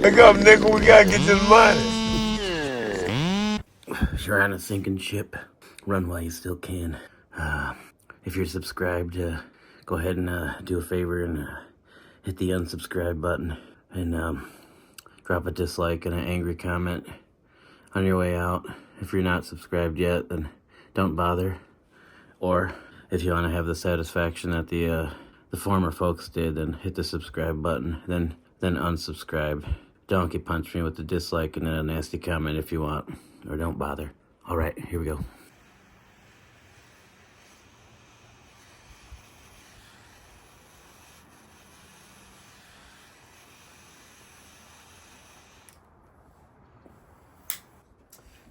Wake up, nigga. We gotta get this money. You're on a sinking ship. Run while you still can. If you're subscribed, go ahead and do a favor and hit the unsubscribe button and drop a dislike and an angry comment on your way out. If you're not subscribed yet, then don't bother. Or if you want to have the satisfaction that the former folks did, then hit the subscribe button, then unsubscribe. Donkey punch me with the dislike and then a nasty comment if you want, or don't bother. All right, here we go.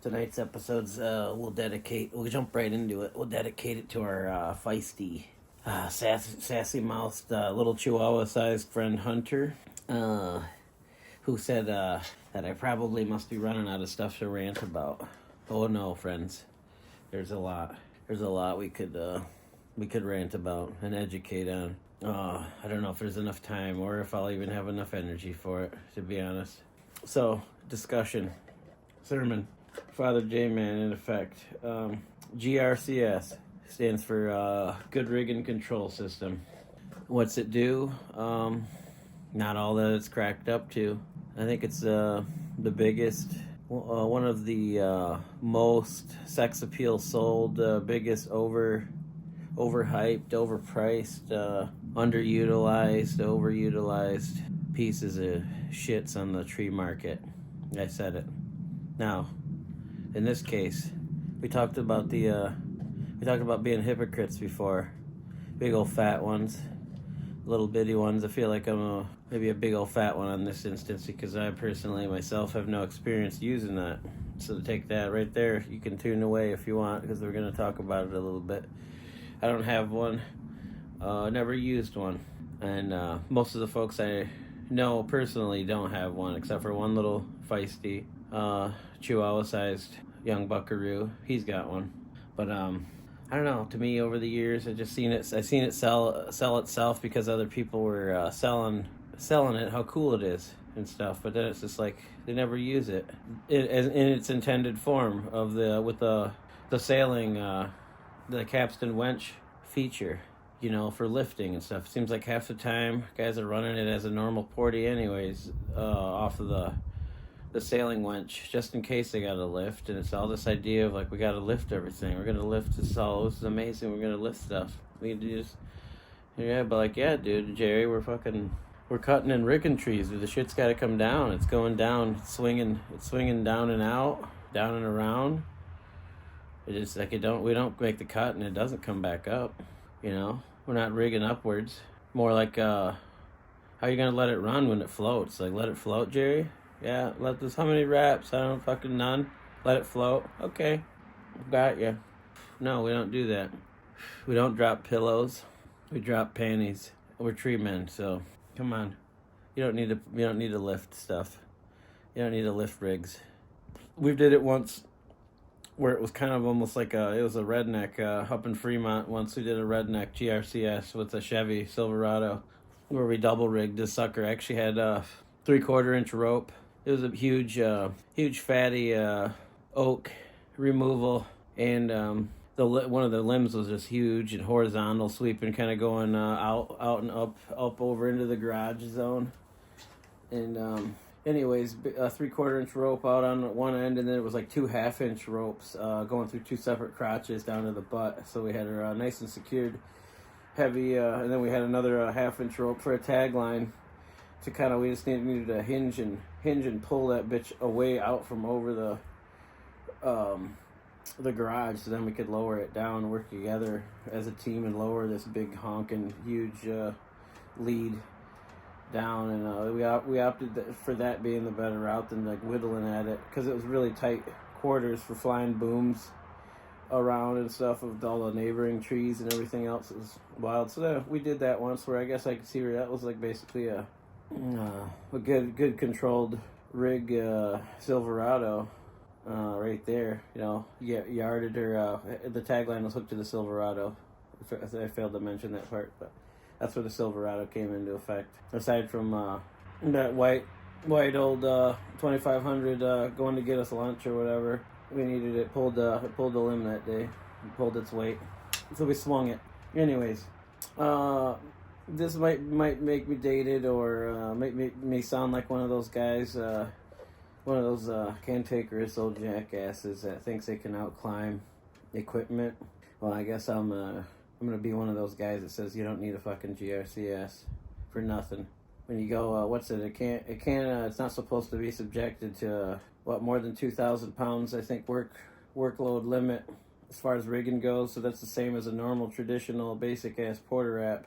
Tonight's episodes, we'll jump right into it. We'll dedicate it to our feisty, sassy-mouthed, little chihuahua-sized friend Hunter, who said that I probably must be running out of stuff to rant about. Oh no, friends, there's a lot. There's a lot we could rant about and educate on. I don't know if there's enough time or if I'll even have enough energy for it, to be honest. So, discussion, sermon. Father J-Man, in effect. G.R.C.S. stands for Good Rig and Control System. What's it do? Not all that it's cracked up to. I think it's the biggest, one of the most sex appeal sold, biggest overhyped, overpriced, overutilized pieces of shits on the tree market. I said it. Now, in this case, we talked about being hypocrites before. Big old fat ones, little bitty ones. I feel like I'm maybe a big old fat one on this instance because I personally myself have no experience using that. So to take that right there, you can tune away if you want because we're going to talk about it a little bit. I don't have one. Never used one. And most of the folks I know personally don't have one except for one little feisty chihuahua-sized young buckaroo. He's got one, but I don't know. To me, over the years, I seen it sell itself because other people were selling it, how cool it is and stuff. But then it's just like they never use it in its intended form of with the sailing, the capstan wench feature. You know, for lifting and stuff. It seems like half the time guys are running it as a normal porty anyways, off of the sailing wench, just in case they got to lift. And it's all this idea of like, we got to lift everything. We're going to lift this all. This is amazing. We're going to lift stuff. We can do this. Yeah, but like, yeah, dude, Jerry, we're cutting and rigging trees. The shit's got to come down. It's going down. It's swinging down and out, down and around. It's like we don't make the cut and it doesn't come back up. You know, we're not rigging upwards. More like, how are you going to let it run when it floats? Like, let it float, Jerry? Yeah, how many reps? I don't fucking none. Let it float. Okay, got ya. No, we don't do that. We don't drop pillows. We drop panties. We're tree men, so come on. You don't need to lift stuff. You don't need to lift rigs. We did it once where it was kind of almost like it was a redneck up in Fremont. Once we did a redneck G.R.C.S. with a Chevy Silverado where we double rigged this sucker. Actually had 3/4 inch rope. It was a huge fatty oak removal, and one of the limbs was just huge and horizontal, sweeping, kind of going out and up over into the garage zone. And anyways, a 3/4 inch rope out on one end, and then it was like 2 half-inch ropes going through 2 separate crotches down to the butt. So we had her nice and secured, heavy, and then we had another half-inch rope for a tag line. To kind of, we just needed to hinge and pull that bitch away out from over the garage, so then we could lower it down and work together as a team and lower this big honking huge lead down. And we opted for that being the better route than like whittling at it, because it was really tight quarters for flying booms around and stuff with all the neighboring trees and everything else. It was wild. So we did that once, where I guess I could see where that was like basically a good controlled rig Silverado right there. You know, yarded her. The tagline was hooked to the Silverado. I failed to mention that part, but that's where the Silverado came into effect. Aside from that white white old 2500 going to get us lunch or whatever. We needed it. Pulled the limb that day. It pulled its weight, so we swung it. Anyways, this might make me dated or make me sound like one of those guys, one of those cantankerous old jackasses that thinks they can outclimb equipment. Well, I guess I'm gonna be one of those guys that says you don't need a fucking G.R.C.S. for nothing. When you go, it's not supposed to be subjected to more than 2,000 pounds, I think, workload limit as far as rigging goes. So that's the same as a normal traditional basic ass porter wrap.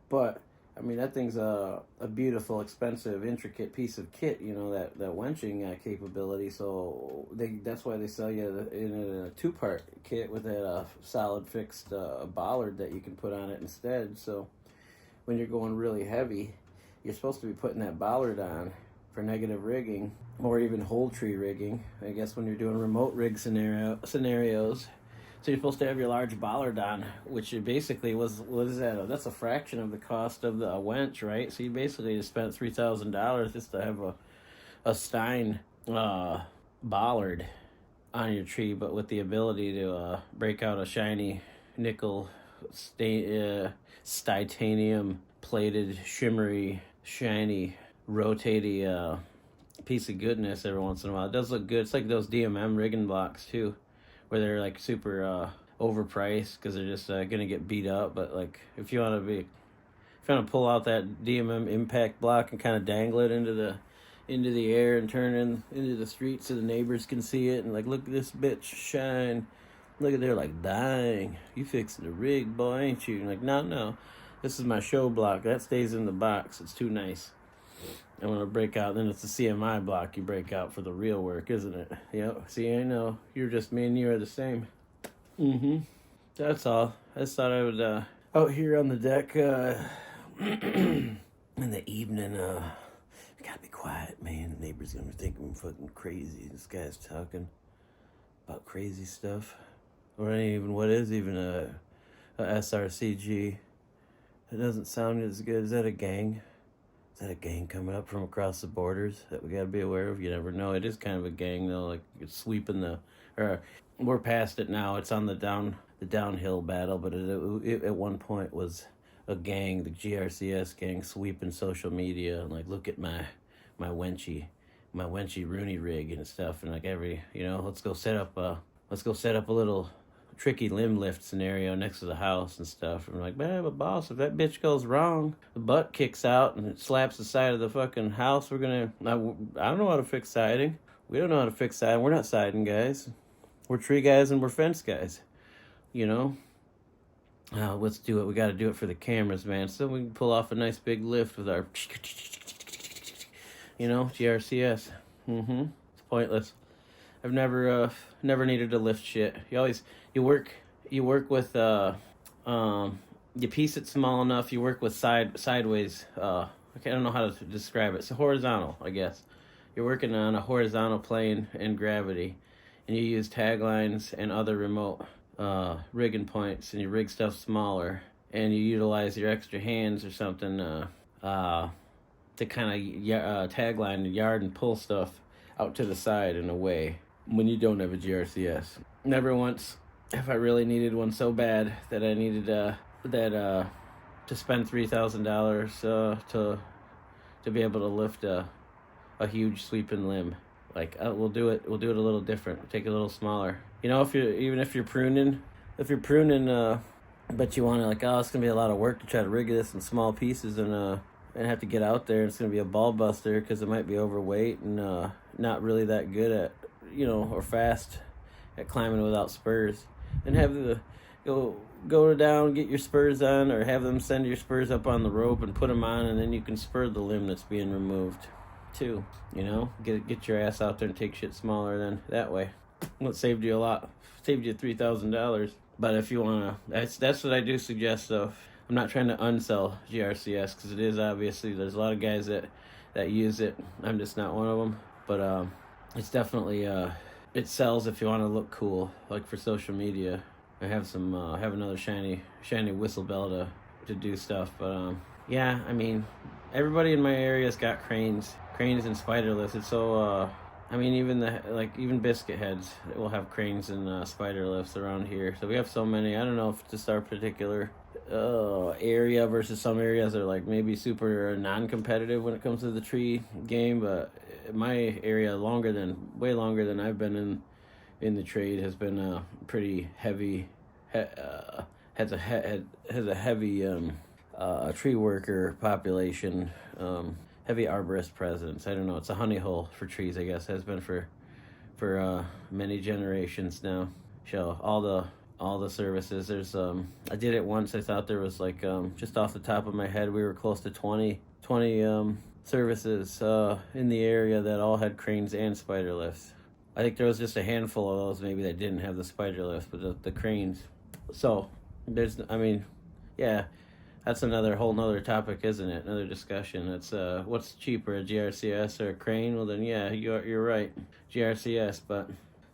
But I mean, that thing's a beautiful, expensive, intricate piece of kit, you know, that wenching capability. So that's why they sell you in a two-part kit with a solid fixed bollard that you can put on it instead. So when you're going really heavy, you're supposed to be putting that bollard on for negative rigging or even whole tree rigging. I guess when you're doing remote rig scenarios. So you're supposed to have your large bollard on, which basically what is that? That's a fraction of the cost of the wench, right? So you basically just spent $3,000 just to have a Stein bollard on your tree, but with the ability to break out a shiny nickel titanium plated, shimmery, shiny, rotating piece of goodness every once in a while. It does look good. It's like those DMM rigging blocks too, where they're like super overpriced because they're just gonna get beat up. But like if you want to pull out that DMM impact block and kind of dangle it into the air and turn it into the street so the neighbors can see it and like, look at this bitch shine. Look at, they're like, dang, you fixing the rig, boy, ain't you? And like, no, this is my show block. That stays in the box. It's too nice. I'm going to break out. Then it's the CMI block you break out for the real work, isn't it? Yep. See, I know. You're just, me and you are the same. Mm-hmm. That's all. I just thought I would, out here on the deck, in the evening, you gotta be quiet, man. The neighbor's gonna think I'm fucking crazy. This guy's talking about crazy stuff. Or even, what is even a SRCG? It doesn't sound as good. Is that a gang? Is that a gang coming up from across the borders that we gotta be aware of? You never know. It is kind of a gang though, like it's sweeping or we're past it now. It's on the downhill battle, but it at one point was a gang, the G.R.C.S. gang, sweeping social media and like, look at my wenchy Rooney rig and stuff, and like let's go set up a little tricky limb lift scenario next to the house and stuff. And I'm like, man, but boss, if that bitch goes wrong, the butt kicks out and it slaps the side of the fucking house, I don't know how to fix siding. We don't know how to fix siding. We're not siding guys. We're tree guys and we're fence guys. Let's do it. We got to do it for the cameras, man. So we can pull off a nice big lift with our, G.R.C.S. It's pointless. I've never needed to lift shit. You work with you piece it small enough. You work with sideways. I don't know how to describe it. It's horizontal, I guess. You're working on a horizontal plane and gravity, and you use taglines and other remote rigging points, and you rig stuff smaller, and you utilize your extra hands or something to kind of tagline the yard and pull stuff out to the side in a way when you don't have a G.R.C.S. Never once have I really needed one so bad that I needed to spend $3,000 to be able to lift a huge sweeping limb. Like, we'll do it a little different. Take it a little smaller. If you're pruning, but you want to like, it's gonna be a lot of work to try to rig this in small pieces and have to get out there. It's gonna be a ball buster because it might be overweight and not really that good at or fast at climbing without spurs. And have the go down, get your spurs on, or have them send your spurs up on the rope and put them on, and then you can spur the limb that's being removed too. Get your ass out there and take shit smaller than that way. Well, it saved you a lot. Saved you $3,000. But if you wanna, that's what I do suggest though. I'm not trying to unsell G.R.C.S. because it is obviously, there's a lot of guys that use it. I'm just not one of them. But it's definitely it sells if you want to look cool, like for social media. I have another shiny whistle bell to do stuff. But yeah, I mean, everybody in my area's got cranes and spider lifts. It's so I mean, even biscuit heads will have cranes and spider lifts around here. So we have so many. I don't know if just our particular area versus some areas are like maybe super non-competitive when it comes to the tree game, but my area way longer than I've been in the trade has been pretty heavy. Has a heavy tree worker population. Heavy arborist presence. I don't know. It's a honey hole for trees, I guess. Has been for many generations now. So all the services. There's I did it once. I thought there was like just off the top of my head, we were close to 20 services in the area that all had cranes and spider lifts. I think there was just a handful of those maybe that didn't have the spider lifts, but the cranes. So I mean, yeah, that's whole nother topic, isn't it? Another discussion. It's what's cheaper, a G.R.C.S or a crane? Well, then yeah, you're right, G.R.C.S. But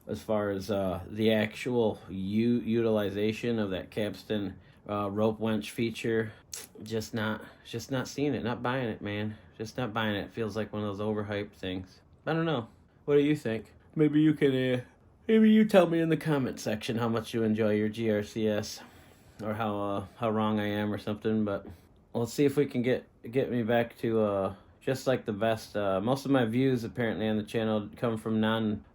as far as the actual utilization of that capstan rope winch feature, just not seeing it, not buying it, man. Just not buying it. Feels like one of those overhyped things. I don't know. What do you think? Maybe you can. Maybe you tell me in the comment section how much you enjoy your G.R.C.S. or how wrong I am or something. But let's see if we can get me back to just like the best. Most of my views apparently on the channel come from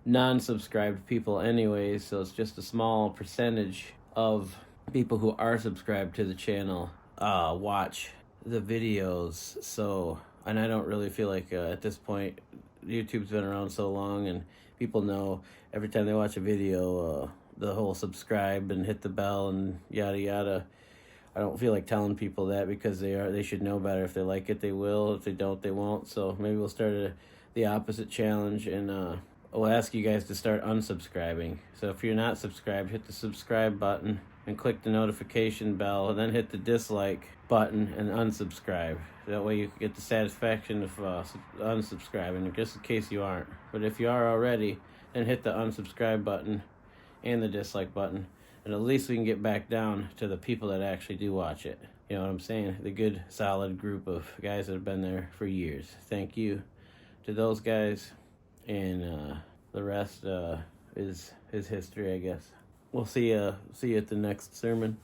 non-subscribed people anyways, so it's just a small percentage of people who are subscribed to the channel watch the videos. So, and I don't really feel like at this point, YouTube's been around so long and people know every time they watch a video, the whole subscribe and hit the bell and yada yada. I don't feel like telling people that because they should know better. If they like it, they will. If they don't, they won't. So maybe we'll start the opposite challenge, and we'll ask you guys to start unsubscribing. So if you're not subscribed, hit the subscribe button and click the notification bell, and then hit the dislike button and unsubscribe. That way you can get the satisfaction of unsubscribing, just in case you aren't. But if you are already, then hit the unsubscribe button and the dislike button, and at least we can get back down to the people that actually do watch it. You know what I'm saying? The good, solid group of guys that have been there for years. Thank you to those guys, and the rest is history, I guess. We'll see you at the next sermon.